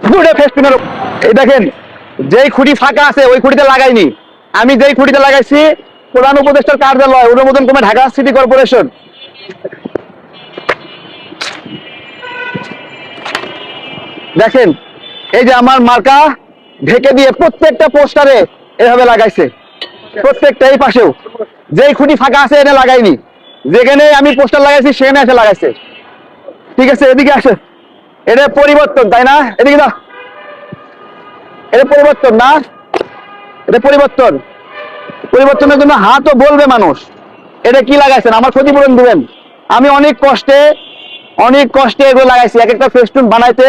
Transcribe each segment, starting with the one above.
ঘুরে ফেস্টুনের এই দেখেন, যেই খুঁটি ফাঁকা আছে ওই খুঁটিতে লাগাইনি, আমি যেই খুঁটিতে লাগাইছি প্রধান উপদেষ্টার কার্যালয়, অনুমোদন ক্রমে ঢাকা সিটি কর্পোরেশন। দেখেন এই যে আমার মার্কা ঢেকে দিয়ে প্রত্যেকটা পোস্টারে এভাবে লাগাইছে, প্রত্যেকটা এই পাশেও যেই খুঁটি ফাঁকা আছে এনে লাগাইনি, যেখানে আমি পোস্টার লাগাইছি সেখানে এসে লাগাইছে। ঠিক আছে, এদিকে আসে, এটা পরিবর্তন তাই না? এদিকে না, এটা পরিবর্তন না, এটা পরিবর্তন। পরিবর্তনের জন্য হাতও বলবে মানুষ এটা কি লাগাইছেন, আমার ক্ষতিপূরণ দিবেন। আমি অনেক কষ্টে এগুলো লাগাইছি। এক একটা ফেস্টুন বানাইতে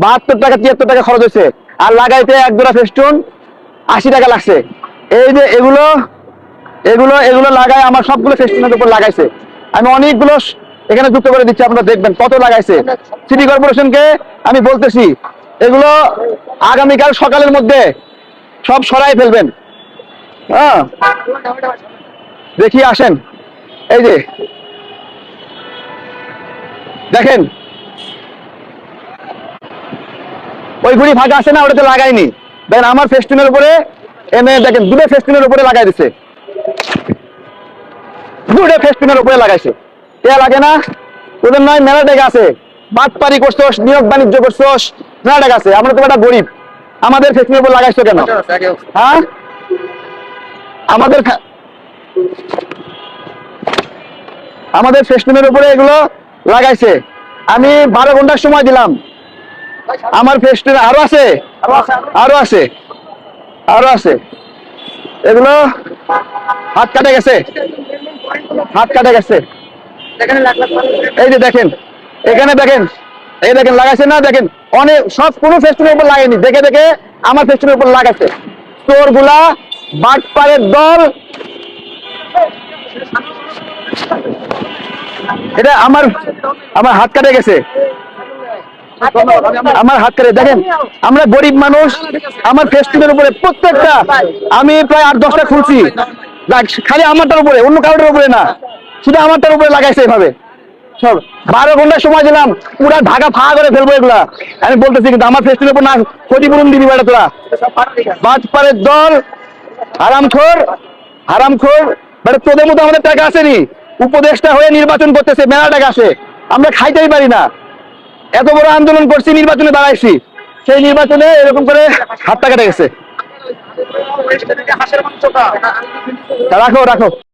72 টাকা 73 টাকা খরচ হয়েছে, আর লাগাইতে এক জোড়া ফেস্টুন 80 টাকা লাগছে। এই যে এগুলো এগুলো এগুলো লাগায় আমার সবগুলো ফেস্টুনের উপর লাগাইছে। আমি অনেকগুলো এখানে যুক্ত করে দিচ্ছি, আপনারা দেখবেন কত লাগাইছে। সিটি কর্পোরেশনকে আমি বলতেছি এগুলো আগামীকাল সকালের মধ্যে সব সরাই ফেলবেন। হ্যাঁ, দেখি আসেন, এই যে দেখেন ওই গুড়ি ফাঁকা আছে না, ওটাতে লাগাইনি। দেখেন আমার ফেস্টুনের উপরে এনে দেখেন দুটো ফেস্টুনের উপরে লাগাই দিছে, দুটো ফেস্টুনের উপরে লাগাইছে। এ লাগে না? ওদের নয় মেলা টাকা আছে, বাটপারি করছোস, নিয়োগ বাণিজ্য করছোস, মেলা টাকা আছে। আমরা তো একটা গরিব, আমাদের ফেস্টুনের উপর লাগাইছো কেন? হ্যাঁ, আমাদের ফেস্টুনের উপরে এগুলো লাগাইছে। আমি 12 ঘন্টার সময় দিলাম, আমার ফেস্টুন আরো আছে, আরো আছে, আরো আছে। এগুলো হাত কাটে গেছে, হাত কাটে গেছে। এই যে দেখেন, এখানে দেখেন, এই দেখেন লাগাইছে না, দেখেন অনেক সব কোনো ফেস্টুনের উপর লাগাইনি, দেখে দেখে আমার ফেস্টুনের উপর লাগাইছে। তোর গুলা বাটপারের দল। এটা আমার আমার হাত কাটে গেছে, আমার হাত কাটে। দেখেন আমরা গরিব মানুষ, আমার ফেস্টুনের উপরে প্রত্যেকটা আমি প্রায় 8-10টা খুলছি, খালি আমারটার উপরে, অন্য কারোর উপরে না, শুধু আমারটার উপরে লাগাইছে এভাবে সব। 12 ঘন্টা সময় দিলাম, পুরা ঢাকা ফাঁকা করে ফেলবো এগুলা আমি বলতেছি, কিন্তু আমার ফেস্টুনের উপর না ক্ষতিপূরণ দিবি বেটা তোরা, বাজপাড়ের দল, হারামখোর, হারামখোর বেটা। তোদের মতো আমাদের টাকা আসেনি, উপদেষ্টা হয়ে নির্বাচন করতেছে, মেলা টাকা আসে, আমরা খাইতেই পারি না। এত বড় আন্দোলন করছি, নির্বাচনে দাঁড়াইছি, সেই নির্বাচনে এরকম করে হাতটা কেটে গেছে। রাখো রাখো।